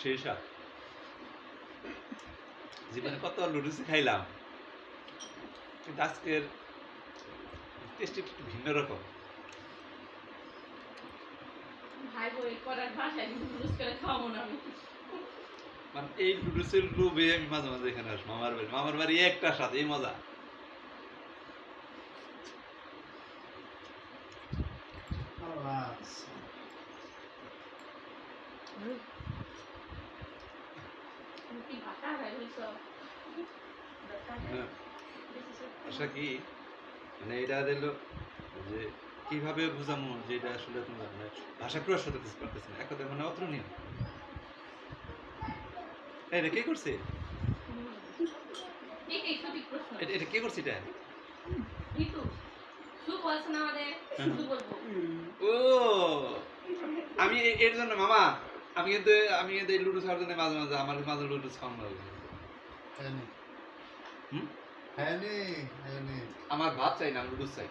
সেই স্বাদ। জীবনে কত লুডুসি খাইলাম, কিন্তু আজকের টেস্ট একটু ভিন্ন রকম। ভাই বই করার ভাষায় লুডুস করে খাওয়াবো না আমি। মানে এই লুডুসের লোভে আমি মাঝে মাঝে এখানে আসবো মামার বাড়ি একটা সাথে এই মজা। তুমি কি ভাষা ভাই হইছ? আশা কি মানে এটা দিল যে কিভাবে বুঝামো যে এটা আসলে তোমার মানে ভাষা প্রকাশ করতে পারতেছি না, এক কথা মানে অত নিয়ম। এটা কে করছে? এই সঠিক প্রশ্ন। এটা কে করছে এটা? ঋতু শুভ বলছ না আমাদের শুধু বলবো। ও আমি এর জন্য মামা আমি কিন্তু এই লুডুস খাওয়ার জন্য মাঝে মাঝে আমার মাঝে লুডুস খাওয়ানো লাগে। আমার ভাত চাই না, লুডুস চাই।